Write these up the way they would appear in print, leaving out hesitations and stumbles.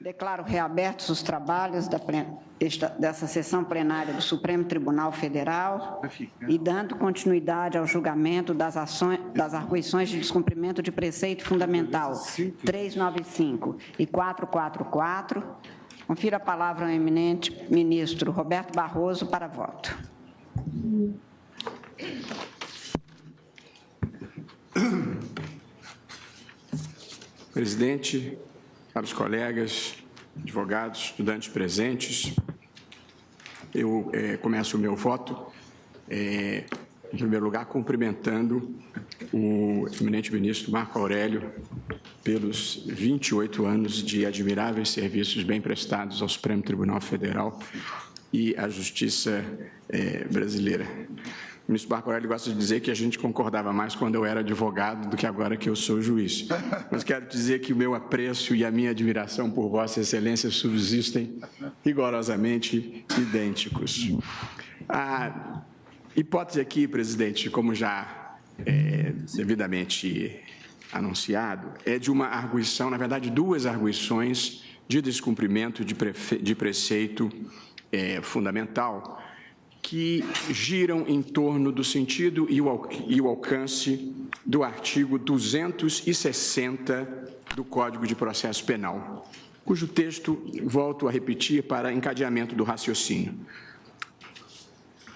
Declaro reabertos os trabalhos dessa sessão plenária do Supremo Tribunal Federal e dando continuidade ao julgamento das arguições de descumprimento de preceito fundamental 395 e 444. Confiro a palavra ao eminente ministro Roberto Barroso para voto. Presidente, caros colegas, advogados, estudantes presentes, eu começo o meu voto, em primeiro lugar, cumprimentando o eminente ministro Marco Aurélio pelos 28 anos de admiráveis serviços bem prestados ao Supremo Tribunal Federal e à Justiça brasileira. O ministro Marco Aurélio gosta de dizer que a gente concordava mais quando eu era advogado do que agora que eu sou juiz. Mas quero dizer que o meu apreço e a minha admiração por Vossa Excelência subsistem rigorosamente idênticos. A hipótese aqui, presidente, como já devidamente anunciado, é de uma arguição, na verdade, duas arguições de descumprimento de preceito fundamental, que giram em torno do sentido e o alcance do artigo 260 do Código de Processo Penal, cujo texto, volto a repetir para encadeamento do raciocínio.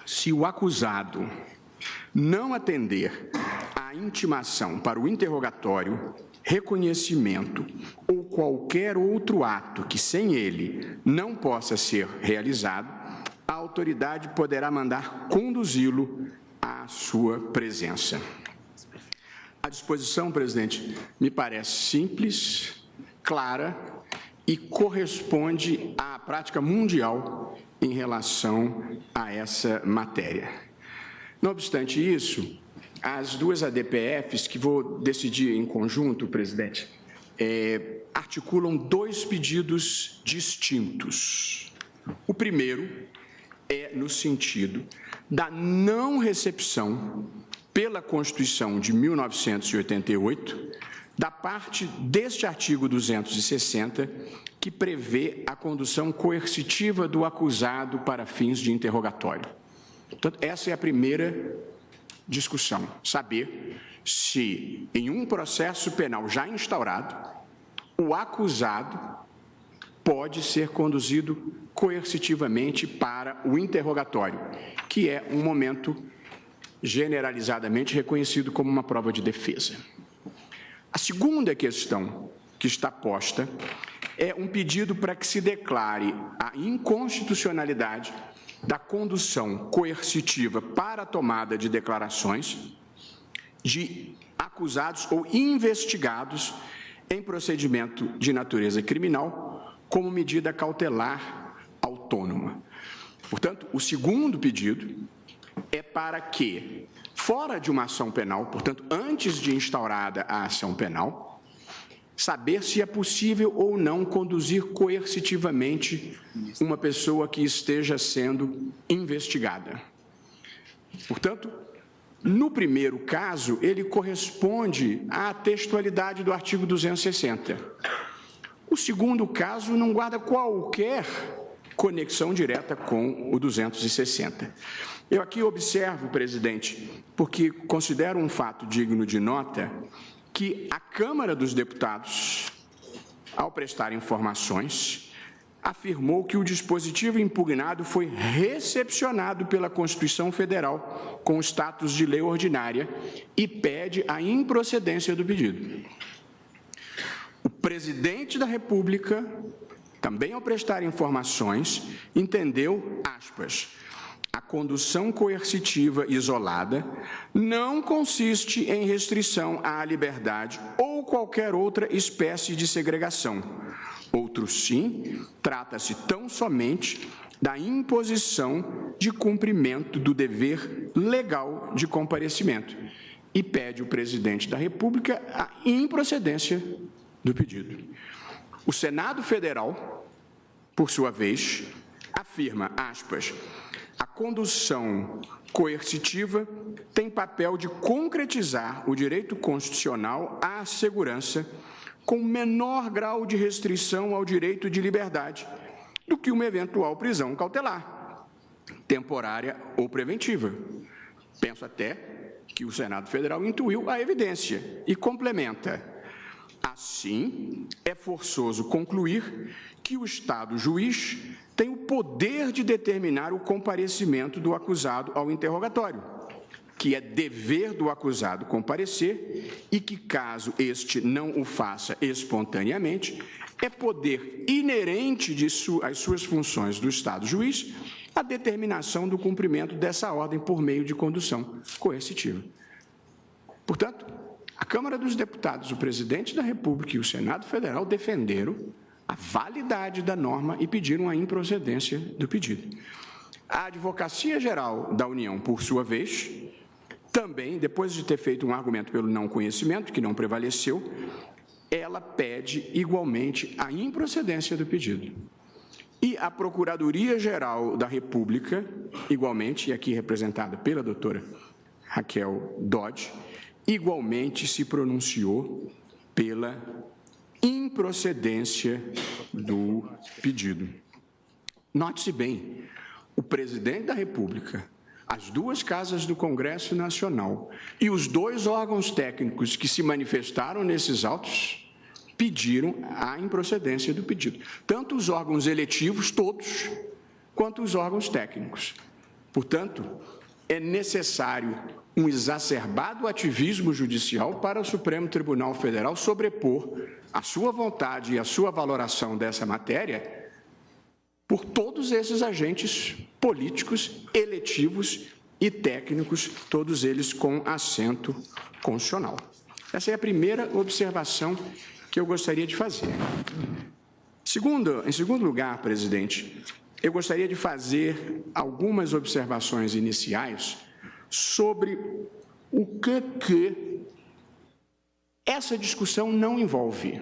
Se o acusado não atender à intimação para o interrogatório, reconhecimento ou qualquer outro ato que sem ele não possa ser realizado, a autoridade poderá mandar conduzi-lo à sua presença. A disposição, presidente, me parece simples, clara e corresponde à prática mundial em relação a essa matéria. Não obstante isso, as duas ADPFs, que vou decidir em conjunto, presidente, articulam dois pedidos distintos. O primeiro é no sentido da não recepção pela Constituição de 1988 da parte deste artigo 260 que prevê a condução coercitiva do acusado para fins de interrogatório. Portanto, essa é a primeira discussão, saber se em um processo penal já instaurado o acusado pode ser conduzido coercitivamente para o interrogatório, que é um momento generalizadamente reconhecido como uma prova de defesa. A segunda questão que está posta é um pedido para que se declare a inconstitucionalidade da condução coercitiva para a tomada de declarações de acusados ou investigados em procedimento de natureza criminal como medida cautelar autônoma. Portanto, o segundo pedido é para que, fora de uma ação penal, portanto, antes de instaurada a ação penal, saber se é possível ou não conduzir coercitivamente uma pessoa que esteja sendo investigada. Portanto, no primeiro caso, ele corresponde à textualidade do artigo 260. O segundo caso não guarda qualquer conexão direta com o 260. Eu aqui observo, presidente, porque considero um fato digno de nota, que a Câmara dos Deputados, ao prestar informações, afirmou que o dispositivo impugnado foi recepcionado pela Constituição Federal com status de lei ordinária e pede a improcedência do pedido. O presidente da República, também ao prestar informações, entendeu, aspas, a condução coercitiva isolada não consiste em restrição à liberdade ou qualquer outra espécie de segregação. Outro sim, trata-se tão somente da imposição de cumprimento do dever legal de comparecimento e pede o presidente da República a improcedência do pedido. O Senado Federal, por sua vez, afirma, aspas, a condução coercitiva tem papel de concretizar o direito constitucional à segurança com menor grau de restrição ao direito de liberdade do que uma eventual prisão cautelar, temporária ou preventiva. Penso até que o Senado Federal intuiu a evidência e complementa. Assim, é forçoso concluir que o Estado juiz tem o poder de determinar o comparecimento do acusado ao interrogatório, que é dever do acusado comparecer e que, caso este não o faça espontaneamente, é poder inerente às suas funções do Estado juiz a determinação do cumprimento dessa ordem por meio de condução coercitiva. Portanto, a Câmara dos Deputados, o Presidente da República e o Senado Federal defenderam a validade da norma e pediram a improcedência do pedido. A Advocacia Geral da União, por sua vez, também, depois de ter feito um argumento pelo não conhecimento, que não prevaleceu, ela pede igualmente a improcedência do pedido. E a Procuradoria-Geral da República, igualmente, e aqui representada pela doutora Raquel Dodge, igualmente se pronunciou pela improcedência do pedido. Note-se bem, o Presidente da República, as duas casas do Congresso Nacional e os dois órgãos técnicos que se manifestaram nesses autos pediram a improcedência do pedido. Tanto os órgãos eletivos, todos, quanto os órgãos técnicos. Portanto, é necessário um exacerbado ativismo judicial para o Supremo Tribunal Federal sobrepor a sua vontade e a sua valoração dessa matéria por todos esses agentes políticos, eletivos e técnicos, todos eles com assento constitucional. Essa é a primeira observação que eu gostaria de fazer. Em segundo lugar, presidente, eu gostaria de fazer algumas observações iniciais sobre o que essa discussão não envolve.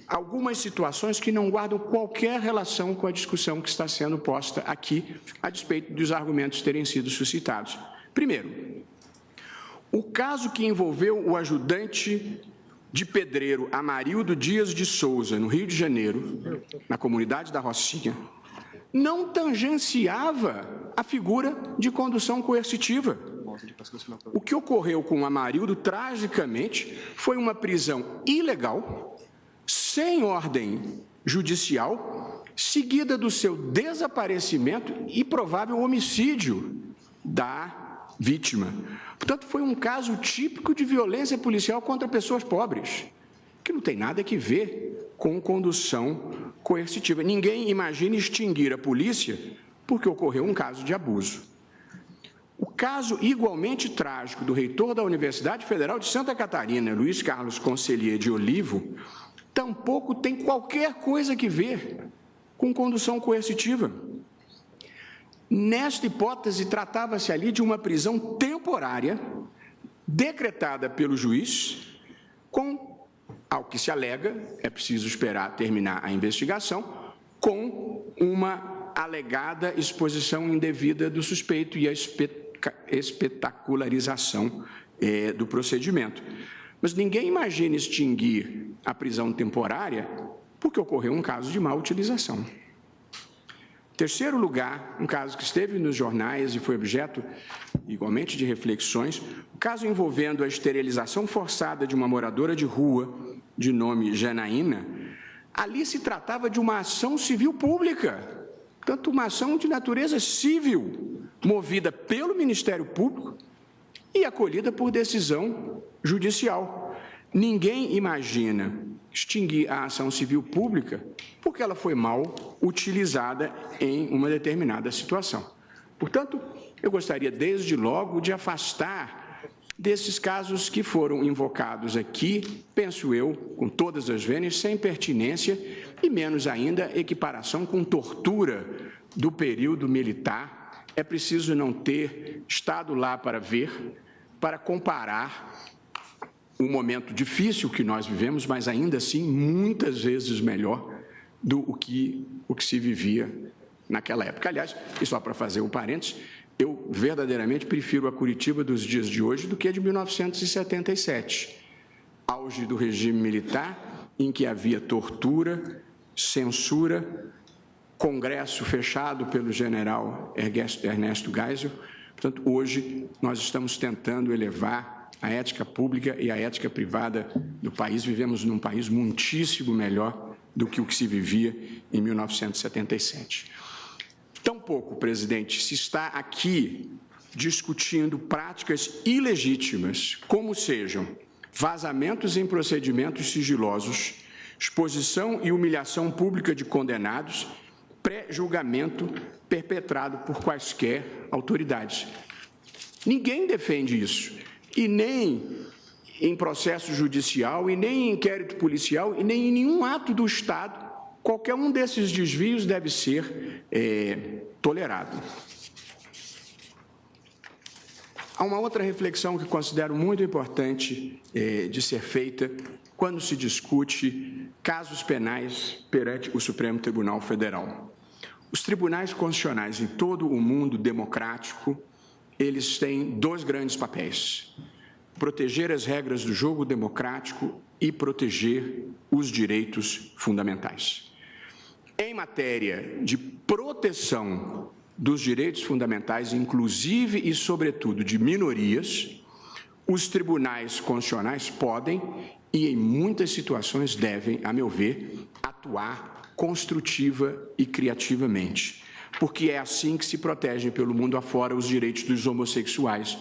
Algumas situações que não guardam qualquer relação com a discussão que está sendo posta aqui, a despeito dos argumentos terem sido suscitados. Primeiro, o caso que envolveu o ajudante de pedreiro Amarildo Dias de Souza, no Rio de Janeiro, na comunidade da Rocinha, não tangenciava a figura de condução coercitiva. O que ocorreu com o Amarildo, tragicamente, foi uma prisão ilegal, sem ordem judicial, seguida do seu desaparecimento e provável homicídio da vítima. Portanto, foi um caso típico de violência policial contra pessoas pobres, que não tem nada a ver com condução coercitiva. Ninguém imagina extinguir a polícia porque ocorreu um caso de abuso. O caso igualmente trágico do reitor da Universidade Federal de Santa Catarina, Luiz Carlos Conselheiro de Olivo, tampouco tem qualquer coisa a ver com condução coercitiva. Nesta hipótese, tratava-se ali de uma prisão temporária, decretada pelo juiz, com, ao que se alega, é preciso esperar terminar a investigação, com uma alegada exposição indevida do suspeito e a espetacularização do procedimento. Mas ninguém imagina extinguir a prisão temporária porque ocorreu um caso de má utilização. Terceiro lugar, um caso que esteve nos jornais e foi objeto igualmente de reflexões, o caso envolvendo a esterilização forçada de uma moradora de rua de nome Janaína. Ali se tratava de uma ação civil pública, portanto, uma ação de natureza civil, movida pelo Ministério Público e acolhida por decisão judicial. Ninguém imagina extinguir a ação civil pública porque ela foi mal utilizada em uma determinada situação. Portanto, eu gostaria desde logo de afastar desses casos que foram invocados aqui, penso eu, com todas as vênias, sem pertinência e menos ainda equiparação com tortura do período militar. É preciso não ter estado lá para ver, para comparar um momento difícil que nós vivemos, mas ainda assim muitas vezes melhor do que se vivia naquela época. Aliás, e só para fazer um parênteses, eu verdadeiramente prefiro a Curitiba dos dias de hoje do que a de 1977. auge do regime militar, em que havia tortura, censura, congresso fechado pelo general Ernesto Geisel. Portanto, hoje nós estamos tentando elevar a ética pública e a ética privada do país. Vivemos num país muitíssimo melhor do que o que se vivia em 1977. Tampouco, presidente, se está aqui discutindo práticas ilegítimas, como sejam vazamentos em procedimentos sigilosos, exposição e humilhação pública de condenados, pré-julgamento perpetrado por quaisquer autoridades. Ninguém defende isso, e nem em processo judicial, e nem em inquérito policial, e nem em nenhum ato do Estado, qualquer um desses desvios deve ser tolerado. Há uma outra reflexão que considero muito importante de ser feita quando se discute casos penais perante o Supremo Tribunal Federal. Os tribunais constitucionais em todo o mundo democrático, eles têm dois grandes papéis: proteger as regras do jogo democrático e proteger os direitos fundamentais. Em matéria de proteção dos direitos fundamentais, inclusive e sobretudo de minorias, os tribunais constitucionais podem e, em muitas situações, devem, a meu ver, atuar construtiva e criativamente, porque é assim que se protegem pelo mundo afora os direitos dos homossexuais,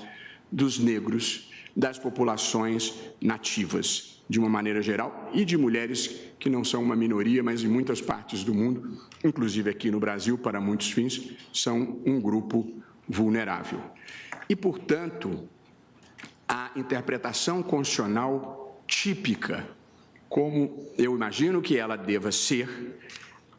dos negros, das populações nativas, de uma maneira geral, e de mulheres que não são uma minoria, mas em muitas partes do mundo, inclusive aqui no Brasil, para muitos fins, são um grupo vulnerável. E, portanto, a interpretação constitucional típica, como eu imagino que ela deva ser,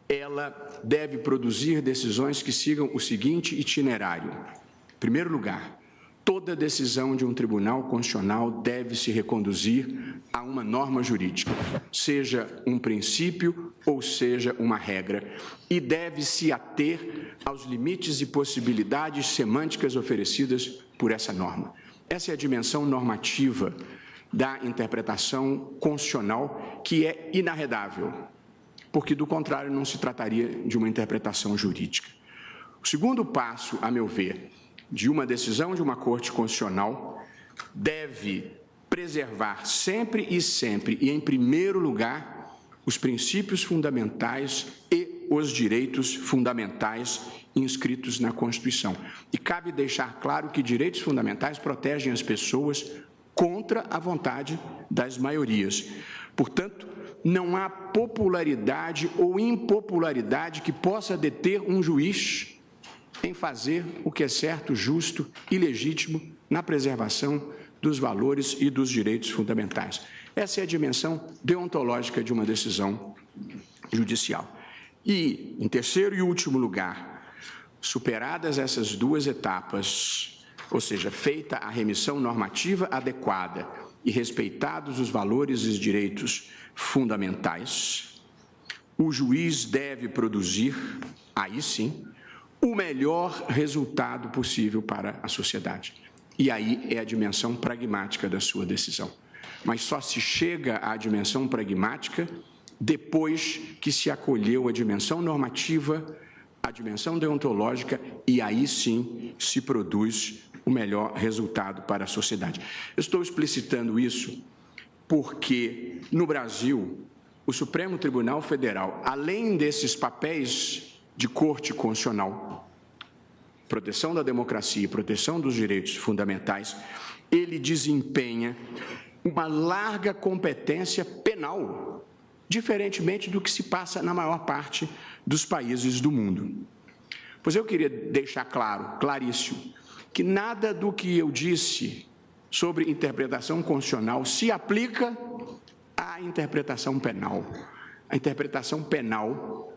ela deve produzir decisões que sigam o seguinte itinerário. Em primeiro lugar, toda decisão de um tribunal constitucional deve se reconduzir a uma norma jurídica, seja um princípio ou seja uma regra, e deve se ater aos limites e possibilidades semânticas oferecidas por essa norma. Essa é a dimensão normativa da interpretação constitucional, que é inarredável, porque, do contrário, não se trataria de uma interpretação jurídica. O segundo passo, a meu ver, de uma decisão de uma Corte Constitucional deve preservar sempre e em primeiro lugar, os princípios fundamentais e os direitos fundamentais inscritos na Constituição. E cabe deixar claro que direitos fundamentais protegem as pessoas contra a vontade das maiorias. Portanto, não há popularidade ou impopularidade que possa deter um juiz em fazer o que é certo, justo e legítimo na preservação dos valores e dos direitos fundamentais. Essa é a dimensão deontológica de uma decisão judicial. E, em terceiro e último lugar, superadas essas duas etapas, ou seja, feita a remissão normativa adequada e respeitados os valores e os direitos fundamentais, o juiz deve produzir, aí sim, o melhor resultado possível para a sociedade. E aí é a dimensão pragmática da sua decisão. Mas só se chega à dimensão pragmática depois que se acolheu a dimensão normativa, a dimensão deontológica, e aí sim se produz o melhor resultado para a sociedade. Eu estou explicitando isso porque, no Brasil, o Supremo Tribunal Federal, além desses papéis de Corte Constitucional, proteção da democracia e proteção dos direitos fundamentais, ele desempenha uma larga competência penal, diferentemente do que se passa na maior parte dos países do mundo. Pois eu queria deixar claro, claríssimo, que nada do que eu disse sobre interpretação constitucional se aplica à interpretação penal. A interpretação penal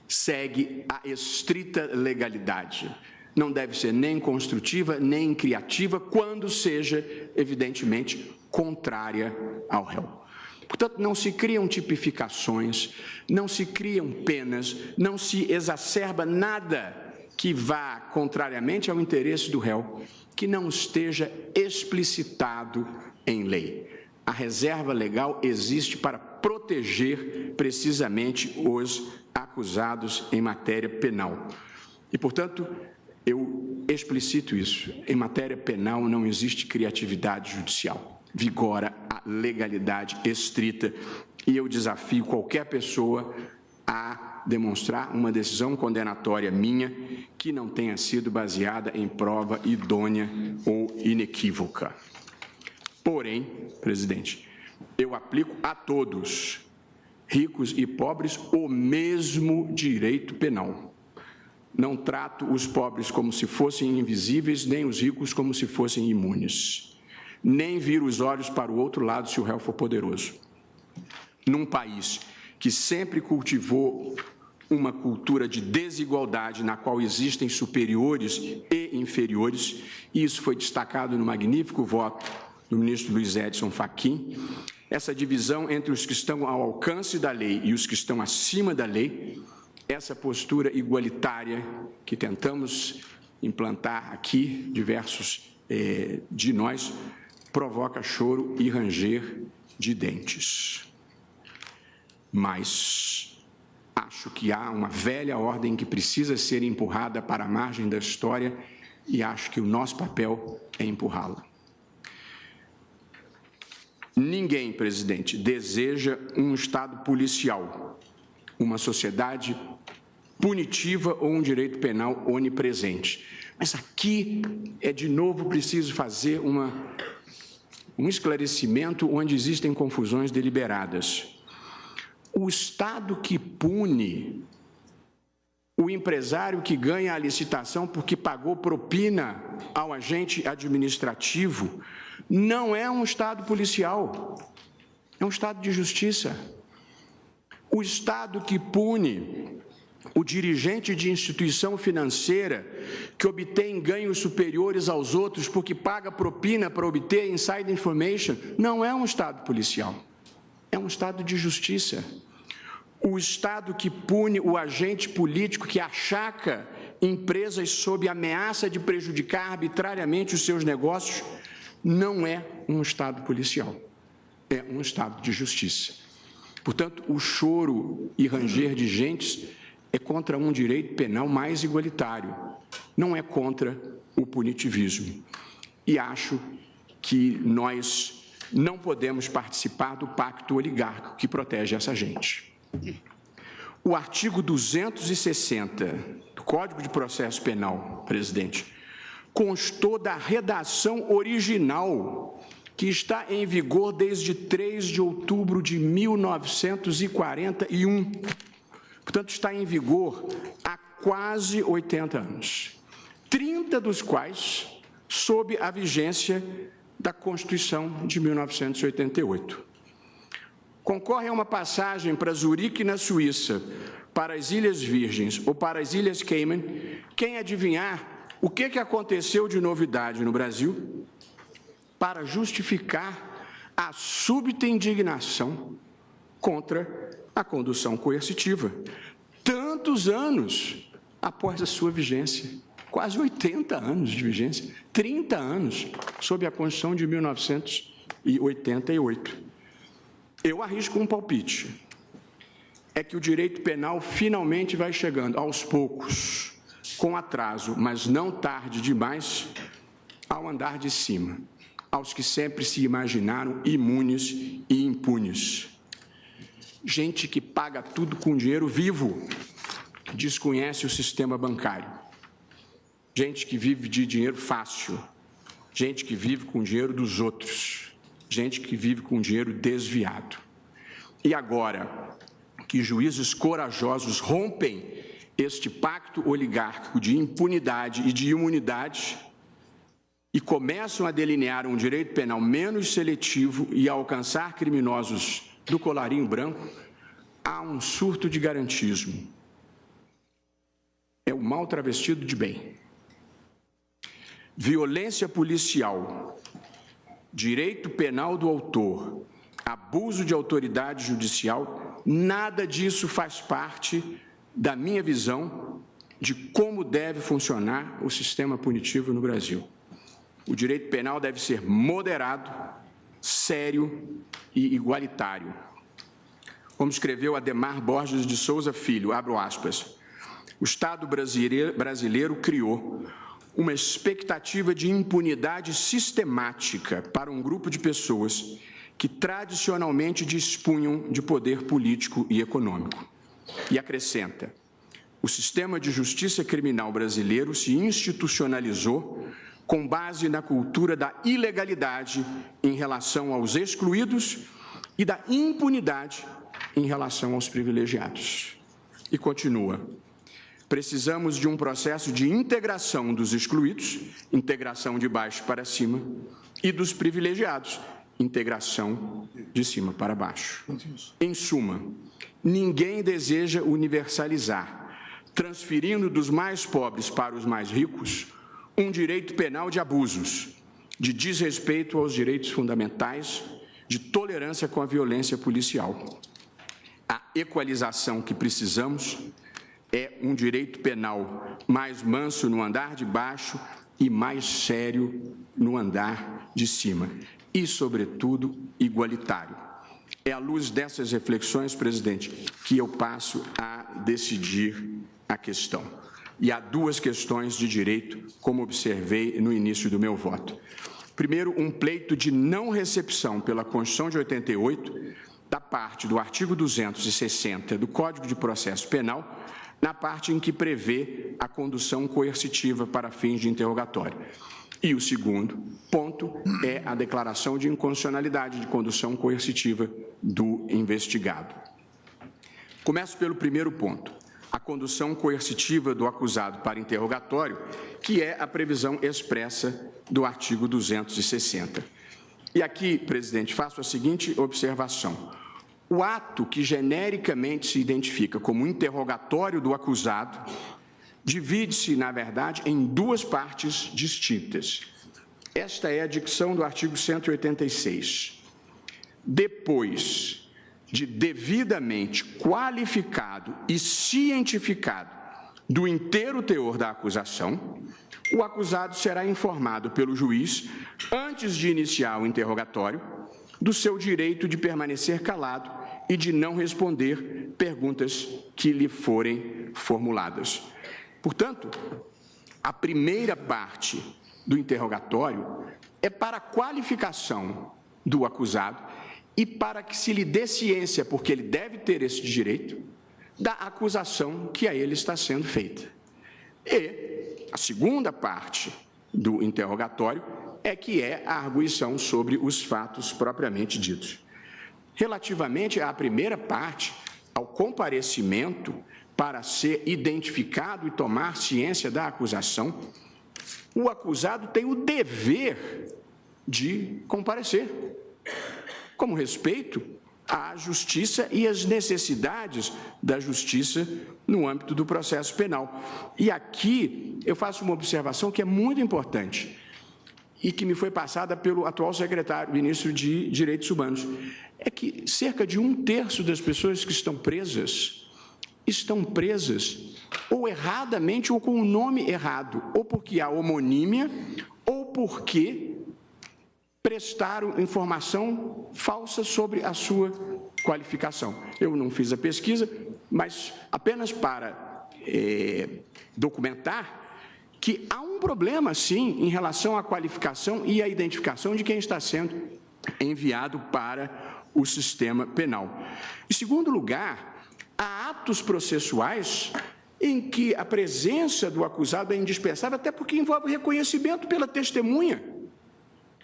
segue a estrita legalidade. Não deve ser nem construtiva, nem criativa, quando seja, evidentemente, contrária ao réu. Portanto, não se criam tipificações, não se criam penas, não se exacerba nada que vá contrariamente ao interesse do réu, que não esteja explicitado em lei. A reserva legal existe para proteger precisamente os acusados em matéria penal. E, portanto, eu explicito isso. Em matéria penal não existe criatividade judicial. Vigora a legalidade estrita e eu desafio qualquer pessoa a demonstrar uma decisão condenatória minha que não tenha sido baseada em prova idônea ou inequívoca. Porém, presidente, eu aplico a todos, ricos e pobres, o mesmo direito penal. Não trato os pobres como se fossem invisíveis, nem os ricos como se fossem imunes. Nem viro os olhos para o outro lado se o réu for poderoso. Num país que sempre cultivou uma cultura de desigualdade na qual existem superiores e inferiores, e isso foi destacado no magnífico voto do ministro Luiz Edson Fachin, essa divisão entre os que estão ao alcance da lei e os que estão acima da lei, essa postura igualitária que tentamos implantar aqui, diversos de nós, provoca choro e ranger de dentes. Mas acho que há uma velha ordem que precisa ser empurrada para a margem da história e acho que o nosso papel é empurrá-la. Ninguém, presidente, deseja um Estado policial, uma sociedade punitiva ou um direito penal onipresente. Mas aqui é de novo preciso fazer um esclarecimento onde existem confusões deliberadas. O Estado que pune o empresário que ganha a licitação porque pagou propina ao agente administrativo não é um Estado policial, é um Estado de justiça. O Estado que pune o dirigente de instituição financeira que obtém ganhos superiores aos outros porque paga propina para obter inside information não é um Estado policial, é um Estado de justiça. O Estado que pune o agente político que achaca empresas sob ameaça de prejudicar arbitrariamente os seus negócios não é um Estado policial, é um Estado de justiça. Portanto, o choro e ranger de gentes é contra um direito penal mais igualitário, não é contra o punitivismo. E acho que nós não podemos participar do pacto oligárquico que protege essa gente. O artigo 260 do Código de Processo Penal, presidente, constou da redação original que está em vigor desde 3 de outubro de 1941. Portanto, está em vigor há quase 80 anos, 30 dos quais sob a vigência da Constituição de 1988. Concorre a uma passagem para Zurique, na Suíça, para as Ilhas Virgens ou para as Ilhas Cayman, quem adivinhar o que aconteceu de novidade no Brasil para justificar a súbita indignação contra a condução coercitiva, tantos anos após a sua vigência, quase 80 anos de vigência, 30 anos sob a Constituição de 1988. Eu arrisco um palpite, é que o direito penal finalmente vai chegando, aos poucos, com atraso, mas não tarde demais, ao andar de cima, aos que sempre se imaginaram imunes e impunes. Gente que paga tudo com dinheiro vivo, desconhece o sistema bancário. Gente que vive de dinheiro fácil, gente que vive com o dinheiro dos outros, gente que vive com dinheiro desviado. E agora que juízes corajosos rompem este pacto oligárquico de impunidade e de imunidade e começam a delinear um direito penal menos seletivo e a alcançar criminosos do colarinho branco, há um surto de garantismo. É o mal travestido de bem. Violência policial, direito penal do autor, abuso de autoridade judicial, nada disso faz parte da minha visão de como deve funcionar o sistema punitivo no Brasil. O direito penal deve ser moderado, sério e igualitário. Como escreveu Ademar Borges de Souza Filho, abro aspas, o Estado brasileiro criou uma expectativa de impunidade sistemática para um grupo de pessoas que tradicionalmente dispunham de poder político e econômico. E acrescenta, o sistema de justiça criminal brasileiro se institucionalizou com base na cultura da ilegalidade em relação aos excluídos e da impunidade em relação aos privilegiados. E continua, precisamos de um processo de integração dos excluídos, integração de baixo para cima, e dos privilegiados, integração de cima para baixo. Em suma, ninguém deseja universalizar, transferindo dos mais pobres para os mais ricos, um direito penal de abusos, de desrespeito aos direitos fundamentais, de tolerância com a violência policial. A equalização que precisamos é um direito penal mais manso no andar de baixo e mais sério no andar de cima. E, sobretudo, igualitário. É à luz dessas reflexões, presidente, que eu passo a decidir a questão. E há duas questões de direito, como observei no início do meu voto. Primeiro, um pleito de não recepção pela Constituição de 88, da parte do artigo 260 do Código de Processo Penal, na parte em que prevê a condução coercitiva para fins de interrogatório. E o segundo ponto é a declaração de inconstitucionalidade de condução coercitiva do investigado. Começo pelo primeiro ponto, a condução coercitiva do acusado para interrogatório, que é a previsão expressa do artigo 260. E aqui, presidente, faço a seguinte observação. O ato que genericamente se identifica como interrogatório do acusado divide-se, na verdade, em duas partes distintas. Esta é a dicção do artigo 186. Depois de devidamente qualificado e cientificado do inteiro teor da acusação, o acusado será informado pelo juiz, antes de iniciar o interrogatório, do seu direito de permanecer calado e de não responder perguntas que lhe forem formuladas. Portanto, a primeira parte do interrogatório é para a qualificação do acusado e para que se lhe dê ciência, porque ele deve ter esse direito, da acusação que a ele está sendo feita. E a segunda parte do interrogatório é que é a arguição sobre os fatos propriamente ditos. Relativamente à primeira parte, ao comparecimento para ser identificado e tomar ciência da acusação, o acusado tem o dever de comparecer, como respeito à justiça e às necessidades da justiça no âmbito do processo penal. E aqui eu faço uma observação que é muito importante e que me foi passada pelo atual secretário, ministro de Direitos Humanos, é que cerca de 1/3 das pessoas que estão presas ou erradamente ou com o nome errado, ou porque há homonímia, ou porque prestaram informação falsa sobre a sua qualificação. Eu não fiz a pesquisa, mas apenas para documentar que há um problema, sim, em relação à qualificação e à identificação de quem está sendo enviado para o sistema penal. Em segundo lugar, há atos processuais em que a presença do acusado é indispensável, até porque envolve reconhecimento pela testemunha.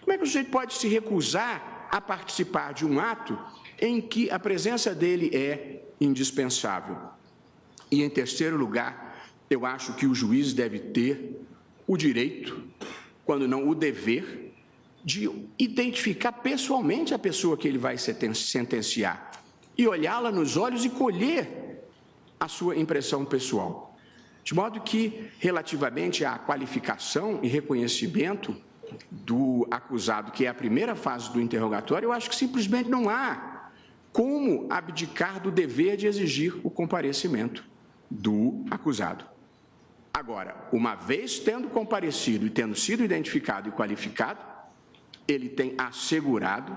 Como é que o sujeito pode se recusar a participar de um ato em que a presença dele é indispensável? E, em terceiro lugar, eu acho que o juiz deve ter o direito, quando não o dever, de identificar pessoalmente a pessoa que ele vai sentenciar e olhá-la nos olhos e colher a sua impressão pessoal. De modo que, relativamente à qualificação e reconhecimento do acusado, que é a primeira fase do interrogatório, eu acho que simplesmente não há como abdicar do dever de exigir o comparecimento do acusado. Agora, uma vez tendo comparecido e tendo sido identificado e qualificado, ele tem assegurado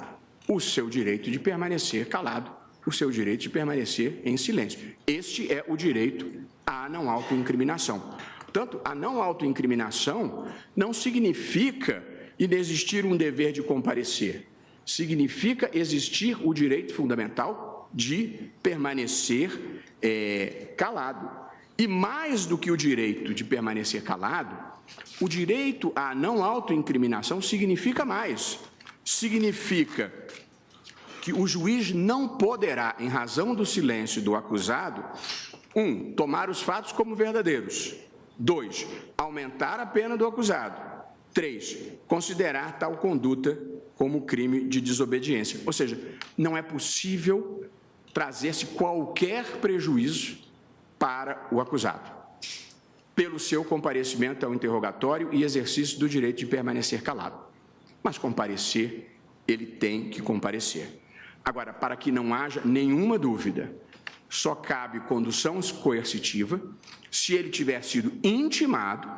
o seu direito de permanecer calado, o seu direito de permanecer em silêncio. Este é o direito à não autoincriminação. Portanto, a não autoincriminação não significa inexistir um dever de comparecer. Significa existir o direito fundamental de permanecer calado. E mais do que o direito de permanecer calado, o direito à não autoincriminação significa mais. Significa que o juiz não poderá, em razão do silêncio do acusado, 1, tomar os fatos como verdadeiros. 2, aumentar a pena do acusado. 3, considerar tal conduta como crime de desobediência. Ou seja, não é possível trazer-se qualquer prejuízo para o acusado, pelo seu comparecimento ao interrogatório e exercício do direito de permanecer calado. Mas comparecer, ele tem que comparecer. Agora, para que não haja nenhuma dúvida, só cabe condução coercitiva se ele tiver sido intimado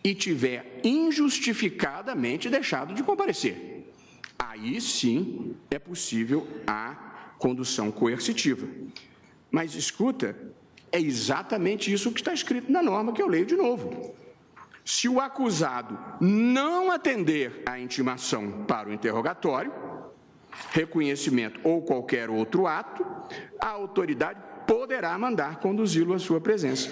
e tiver injustificadamente deixado de comparecer. Aí sim é possível a condução coercitiva. Mas escuta, é exatamente isso que está escrito na norma que eu leio de novo. Se o acusado não atender à intimação para o interrogatório, reconhecimento ou qualquer outro ato, a autoridade poderá mandar conduzi-lo à sua presença,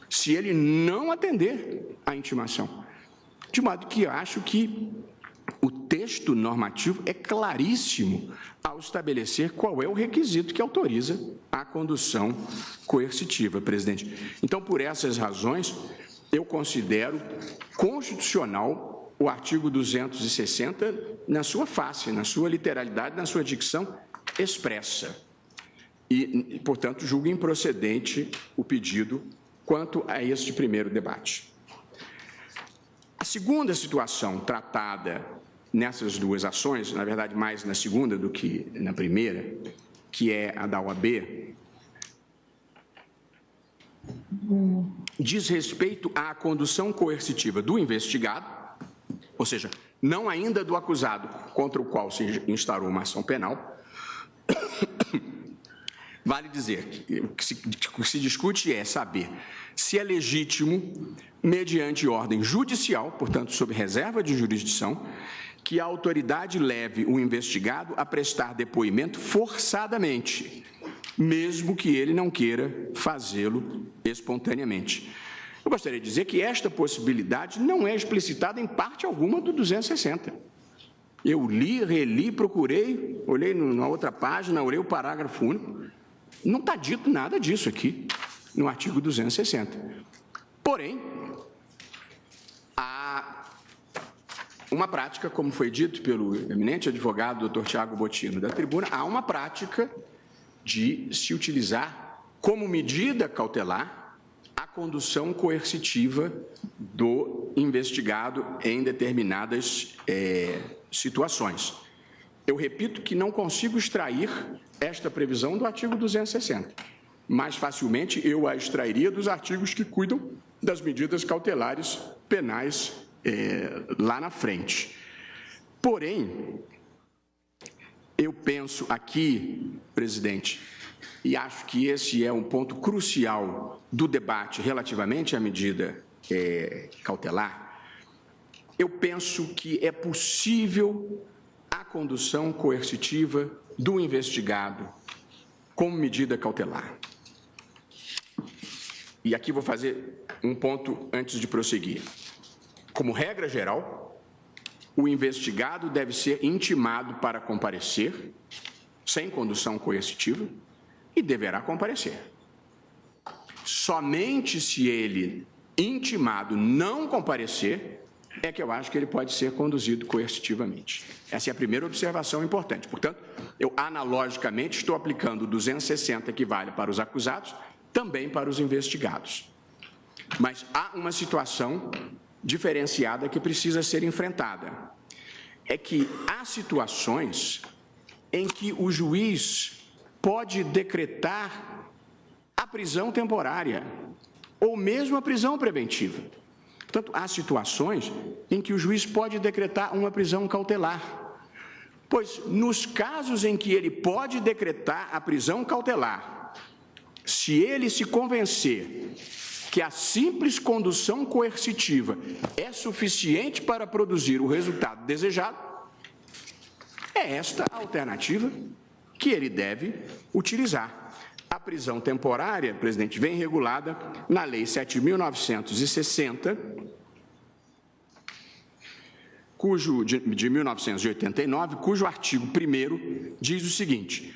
se ele não atender à intimação. De modo que eu acho que o texto normativo é claríssimo ao estabelecer qual é o requisito que autoriza a condução coercitiva, presidente. Então, por essas razões, eu considero constitucional o artigo 260 na sua face, na sua literalidade, na sua dicção expressa. E, portanto, julgo improcedente o pedido quanto a este primeiro debate. A segunda situação tratada nessas duas ações, na verdade mais na segunda do que na primeira, que é a da OAB, diz respeito à condução coercitiva do investigado, ou seja, não ainda do acusado contra o qual se instaurou uma ação penal. Vale dizer que o que se discute é saber se é legítimo, mediante ordem judicial, portanto, sob reserva de jurisdição, que a autoridade leve o investigado a prestar depoimento forçadamente, mesmo que ele não queira fazê-lo espontaneamente. Eu gostaria de dizer que esta possibilidade não é explicitada em parte alguma do 260. Eu li, reli, procurei, olhei na outra página, olhei o parágrafo único. Não está dito nada disso aqui, no artigo 260. Porém, há uma prática, como foi dito pelo eminente advogado Dr. Tiago Bottino da tribuna, há uma prática de se utilizar como medida cautelar a condução coercitiva do investigado em determinadas situações. Eu repito que não consigo extrair esta previsão do artigo 260. Mais facilmente eu a extrairia dos artigos que cuidam das medidas cautelares penais lá na frente. Porém, eu penso aqui, presidente, e acho que esse é um ponto crucial do debate relativamente à medida cautelar, eu penso que é possível a condução coercitiva do investigado como medida cautelar. E aqui vou fazer um ponto antes de prosseguir. Como regra geral, o investigado deve ser intimado para comparecer, sem condução coercitiva, e deverá comparecer. Somente se ele, intimado, não comparecer, é que eu acho que ele pode ser conduzido coercitivamente. Essa é a primeira observação importante. Portanto, eu analogicamente estou aplicando o 260, que vale para os acusados, também para os investigados. Mas há uma situação diferenciada que precisa ser enfrentada. É que há situações em que o juiz pode decretar a prisão temporária ou mesmo a prisão preventiva. Portanto, há situações em que o juiz pode decretar uma prisão cautelar, pois nos casos em que ele pode decretar a prisão cautelar, se ele se convencer que a simples condução coercitiva é suficiente para produzir o resultado desejado, é esta a alternativa que ele deve utilizar. A prisão temporária, presidente, vem regulada na Lei 7.960, de 1989, cujo artigo 1º diz o seguinte: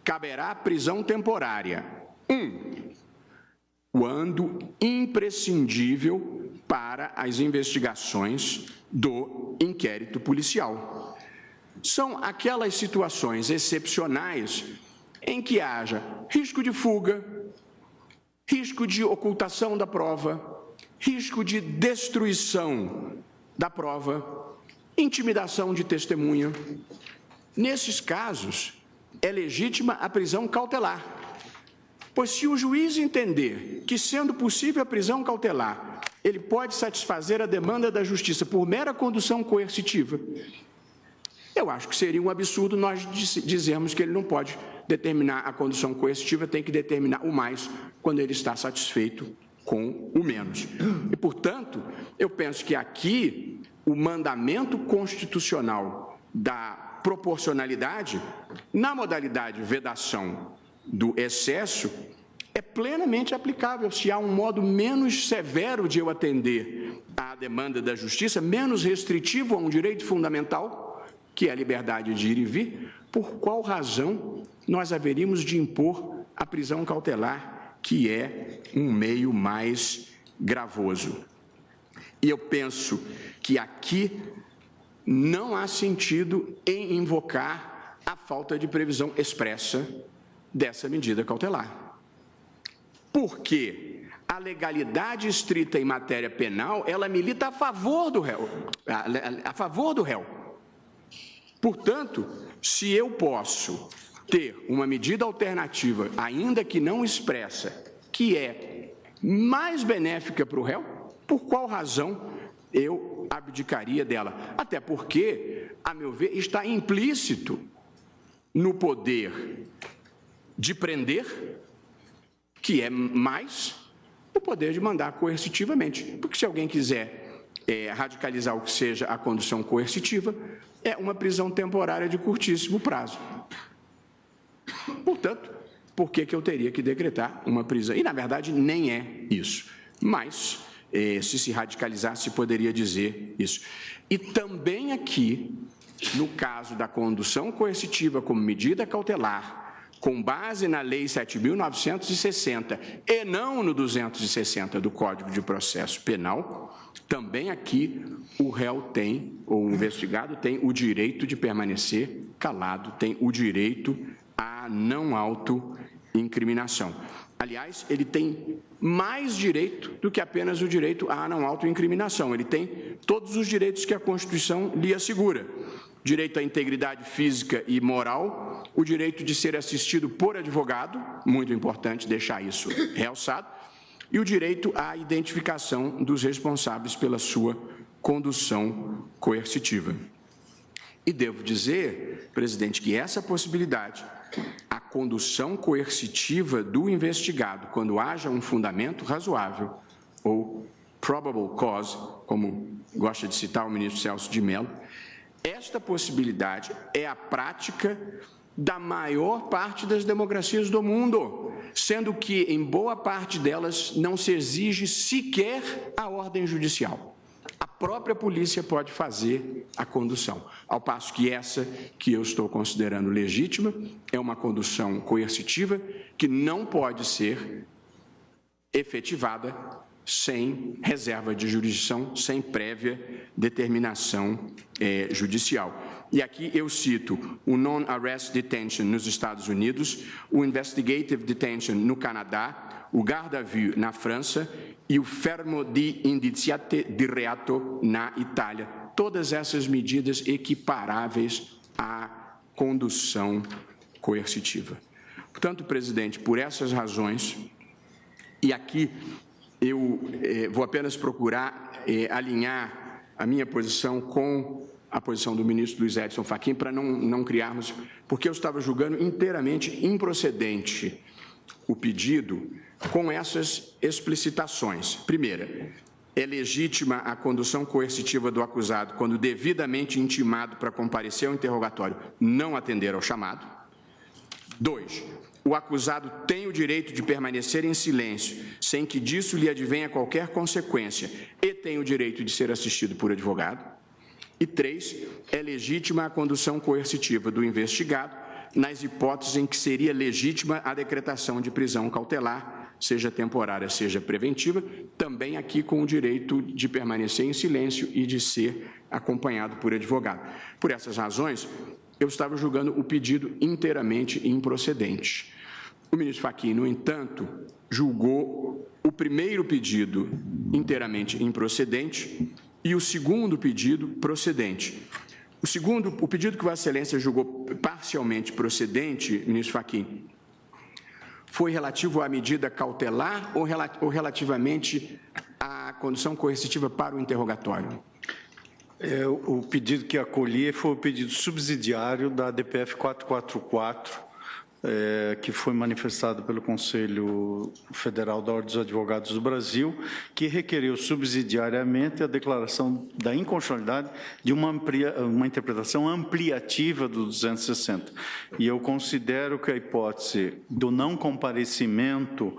caberá prisão temporária, 1, quando imprescindível para as investigações do inquérito policial. São aquelas situações excepcionais em que haja risco de fuga, risco de ocultação da prova, risco de destruição da prova, intimidação de testemunha. Nesses casos, é legítima a prisão cautelar, pois se o juiz entender que, sendo possível a prisão cautelar, ele pode satisfazer a demanda da justiça por mera condução coercitiva, eu acho que seria um absurdo nós dizermos que ele não pode determinar a condução coercitiva, tem que determinar o mais quando ele está satisfeito com o menos. E, portanto, eu penso que aqui o mandamento constitucional da proporcionalidade, na modalidade vedação do excesso, é plenamente aplicável. Se há um modo menos severo de eu atender à demanda da justiça, menos restritivo a um direito fundamental, que é a liberdade de ir e vir, por qual razão nós haveríamos de impor a prisão cautelar, que é um meio mais gravoso? E eu penso que aqui não há sentido em invocar a falta de previsão expressa dessa medida cautelar. Porque a legalidade estrita em matéria penal, ela milita a favor do réu. Portanto, se eu posso ter uma medida alternativa, ainda que não expressa, que é mais benéfica para o réu, por qual razão eu abdicaria dela? Até porque, a meu ver, está implícito no poder de prender, que é mais o poder de mandar coercitivamente. Porque se alguém quiser radicalizar o que seja a condução coercitiva, é uma prisão temporária de curtíssimo prazo. Portanto, por que eu teria que decretar uma prisão? E, na verdade, nem é isso. Mas, se radicalizar, se poderia dizer isso. E também aqui, no caso da condução coercitiva como medida cautelar, com base na Lei 7.960 e não no 260 do Código de Processo Penal, também aqui o réu tem, ou o investigado tem, o direito de permanecer calado, tem o direito à não autoincriminação. Aliás, ele tem mais direito do que apenas o direito à não autoincriminação. Ele tem todos os direitos que a Constituição lhe assegura. Direito à integridade física e moral, o direito de ser assistido por advogado, muito importante deixar isso realçado, e o direito à identificação dos responsáveis pela sua condução coercitiva. E devo dizer, presidente, que essa possibilidade, a condução coercitiva do investigado, quando haja um fundamento razoável, ou probable cause, como gosta de citar o ministro Celso de Mello, esta possibilidade é a prática da maior parte das democracias do mundo, sendo que, em boa parte delas, não se exige sequer a ordem judicial. A própria polícia pode fazer a condução, ao passo que essa, que eu estou considerando legítima, é uma condução coercitiva que não pode ser efetivada sem reserva de jurisdição, sem prévia determinação judicial. E aqui eu cito o Non-Arrest Detention nos Estados Unidos, o Investigative Detention no Canadá, o Garde à Vue na França e o Fermo di Indiziate di Reato na Itália. Todas essas medidas equiparáveis à condução coercitiva. Portanto, presidente, por essas razões, e aqui eu vou apenas procurar alinhar a minha posição com a posição do ministro Luiz Edson Fachin, para não criarmos, porque eu estava julgando inteiramente improcedente o pedido com essas explicitações. Primeira, é legítima a condução coercitiva do acusado quando devidamente intimado para comparecer ao interrogatório não atender ao chamado. 2, o acusado tem o direito de permanecer em silêncio, sem que disso lhe advenha qualquer consequência, e tem o direito de ser assistido por advogado. E 3, é legítima a condução coercitiva do investigado nas hipóteses em que seria legítima a decretação de prisão cautelar, seja temporária, seja preventiva, também aqui com o direito de permanecer em silêncio e de ser acompanhado por advogado. Por essas razões, eu estava julgando o pedido inteiramente improcedente. O ministro Fachin, no entanto, julgou o primeiro pedido inteiramente improcedente e o segundo pedido procedente. O pedido que Vossa Excelência julgou parcialmente procedente, ministro Fachin, foi relativo à medida cautelar ou relativamente à condução coercitiva para o interrogatório? O pedido que acolhi foi o pedido subsidiário da DPF 444, que foi manifestado pelo Conselho Federal da Ordem dos Advogados do Brasil, que requereu subsidiariamente a declaração da inconstitucionalidade de uma interpretação ampliativa do 260. E eu considero que a hipótese do não comparecimento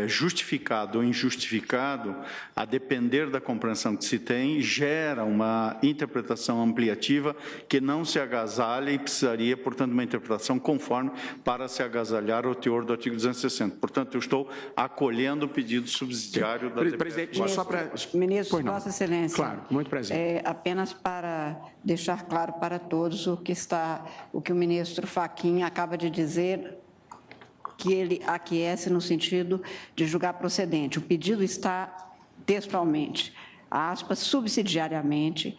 justificado ou injustificado, a depender da compreensão que se tem, gera uma interpretação ampliativa que não se agasalha e precisaria, portanto, de uma interpretação conforme para se agasalhar o teor do artigo 260. Portanto, eu estou acolhendo o pedido subsidiário da Presidente, só para... Ministro, Vossa Excelência. Claro, muito prazer. Apenas para deixar claro para todos o que o ministro Fachin acaba de dizer, que ele aquece no sentido de julgar procedente. O pedido está textualmente, aspas, subsidiariamente,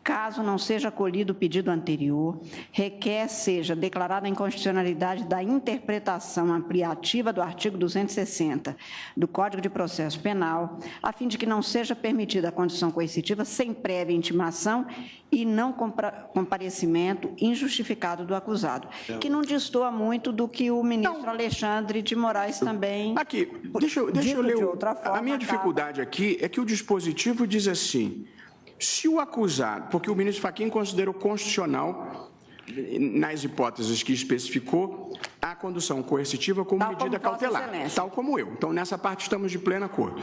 caso não seja acolhido o pedido anterior, requer seja declarada a inconstitucionalidade da interpretação ampliativa do artigo 260 do Código de Processo Penal, a fim de que não seja permitida a condução coercitiva sem prévia intimação e não comparecimento injustificado do acusado, que não destoa muito do que o ministro Alexandre de Moraes também... Aqui, deixa eu ler. De outra forma, a minha dificuldade aqui é que o dispositivo diz assim: se o acusado, porque o ministro Fachin considerou constitucional, nas hipóteses que especificou, a condução coercitiva como medida cautelar, tal como eu. Então, nessa parte estamos de pleno acordo.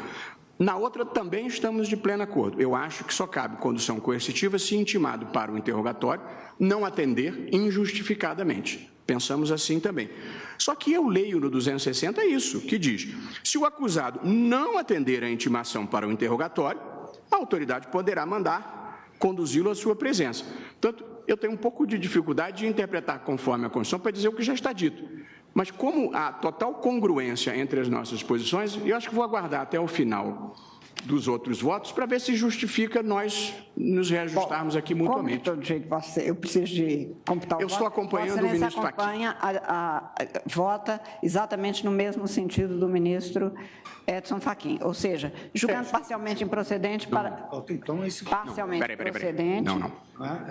Na outra, também estamos de pleno acordo. Eu acho que só cabe condução coercitiva se intimado para o interrogatório não atender injustificadamente. Pensamos assim também. Só que eu leio no 260 isso, que diz: se o acusado não atender a intimação para o interrogatório, a autoridade poderá mandar conduzi-lo à sua presença. Portanto, eu tenho um pouco de dificuldade de interpretar conforme a Constituição para dizer o que já está dito. Mas como há total congruência entre as nossas posições, eu acho que vou aguardar até o final dos outros votos para ver se justifica nós nos reajustarmos aqui mutuamente. Como de todo jeito, eu preciso de computar o voto. Eu estou acompanhando o ministro Fachin. Vota exatamente no mesmo sentido do ministro Edson Fachin, ou seja, julgando parcialmente improcedente para... Então, parcialmente procedente... Não.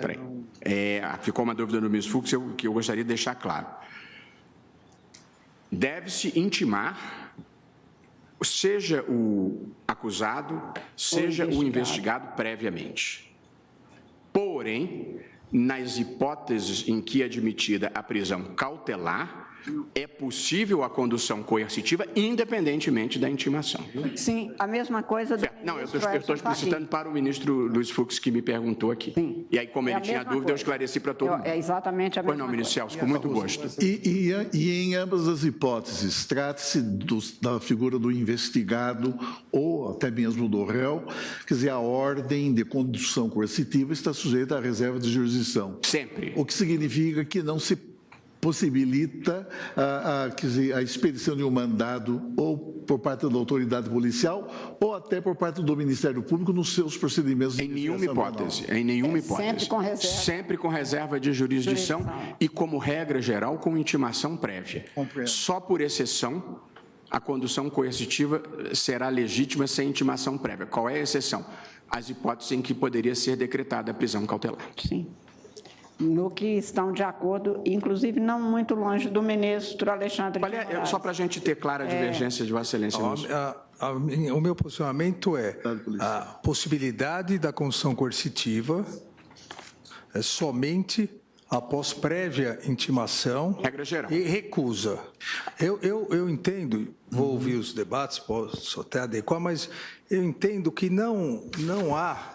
Peraí. Ficou uma dúvida no ministro Fux que eu gostaria de deixar claro. Deve-se intimar, seja o acusado, seja o investigado previamente. Porém, nas hipóteses em que é admitida a prisão cautelar, é possível a condução coercitiva independentemente da intimação. Sim, a mesma coisa do Não, eu estou explicitando para o ministro Luiz Fux, que me perguntou aqui. Sim. E aí, como ele tinha dúvida, eu esclareci para todo mundo. É exatamente a mesma coisa. Pois não, ministro Celso, com muito gosto. E em ambas as hipóteses, trata-se da figura do investigado ou até mesmo do réu, quer dizer, a ordem de condução coercitiva está sujeita à reserva de jurisdição. Sempre. O que significa que não se possibilita a expedição de um mandado ou por parte da autoridade policial ou até por parte do Ministério Público nos seus procedimentos de investigação penal. Em nenhuma hipótese. Sempre com reserva. Sempre com reserva de jurisdição e, como regra geral, com intimação prévia. Só por exceção a condução coercitiva será legítima sem intimação prévia. Qual é a exceção? As hipóteses em que poderia ser decretada a prisão cautelar. Sim. No que estão de acordo, inclusive não muito longe do ministro Alexandre de Moraes. Só para a gente ter clara a divergência de Vossa Excelência. O meu posicionamento é a possibilidade da condução coercitiva somente após prévia intimação e recusa. Eu entendo, vou ouvir os debates, posso até adequar, mas eu entendo que não há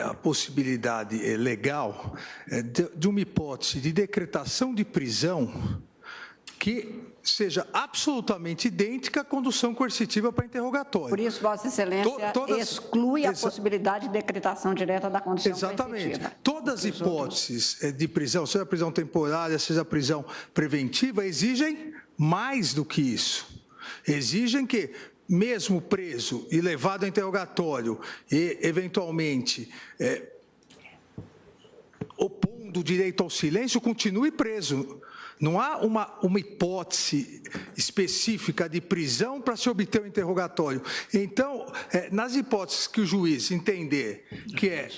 a possibilidade legal de uma hipótese de decretação de prisão que seja absolutamente idêntica à condução coercitiva para interrogatório. Por isso, Vossa Excelência exclui a possibilidade de decretação direta da condução coercitiva. Todas as hipóteses de prisão, seja prisão temporária, seja prisão preventiva, exigem mais do que isso. Exigem que, mesmo preso e levado a interrogatório e, eventualmente, opondo o direito ao silêncio, continue preso. Não há uma hipótese específica de prisão para se obter o interrogatório. Então, nas hipóteses que o juiz entender que é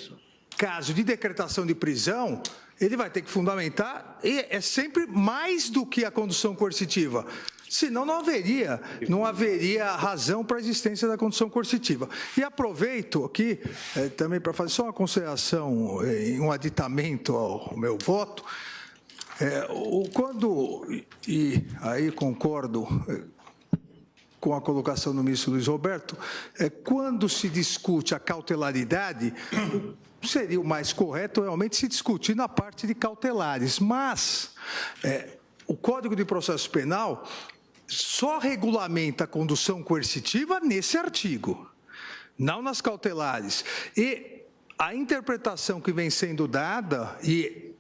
caso de decretação de prisão, ele vai ter que fundamentar, e é sempre mais do que a condução coercitiva. Senão não haveria razão para a existência da condução coercitiva. E aproveito aqui também para fazer só uma consideração, um aditamento ao meu voto. E aí concordo com a colocação do ministro Luiz Roberto, quando se discute a cautelaridade, seria o mais correto realmente se discutir na parte de cautelares, mas o Código de Processo Penal só regulamenta a condução coercitiva nesse artigo, não nas cautelares. E a interpretação que vem sendo dada, e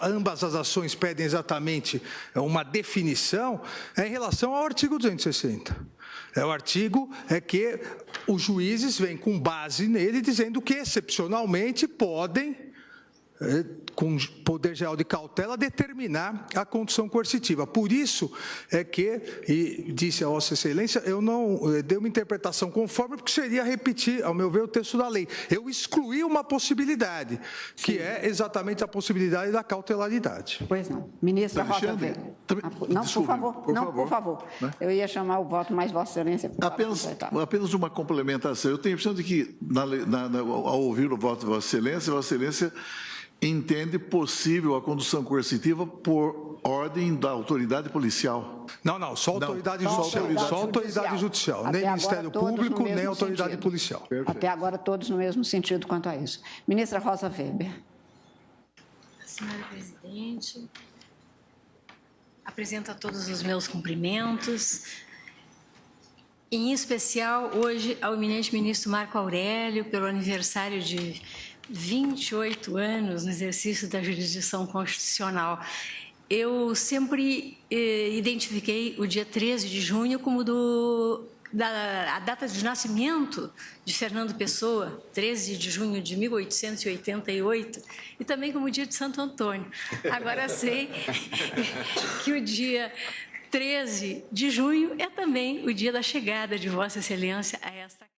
ambas as ações pedem exatamente uma definição, em relação ao artigo 260. É o artigo que os juízes vêm com base nele dizendo que, excepcionalmente, podem, com poder geral de cautela, determinar a condução coercitiva. Por isso é que, e disse a Vossa Excelência, eu não dei uma interpretação conforme, porque seria repetir, ao meu ver, o texto da lei. Eu excluí uma possibilidade, que é exatamente a possibilidade da cautelaridade. Pois não. Ministra Rosa Weber. Não, por favor. Né? Eu ia chamar o voto, mas Vossa Excelência... Apenas uma complementação. Eu tenho a impressão de que, ao ouvir o voto de Vossa Excelência entende possível a condução coercitiva por ordem da autoridade policial. Não, só autoridade judicial. Só autoridade judicial. Nem Ministério Público, nem autoridade policial. Até agora, todos no mesmo sentido quanto a isso. Ministra Rosa Weber. Senhora Presidente, apresento a todos os meus cumprimentos, em especial hoje ao eminente ministro Marco Aurélio, pelo aniversário de 28 anos no exercício da jurisdição constitucional. Eu sempre identifiquei o dia 13 de junho como a data de nascimento de Fernando Pessoa, 13 de junho de 1888, e também como o dia de Santo Antônio. Agora sei que o dia 13 de junho é também o dia da chegada de Vossa Excelência a esta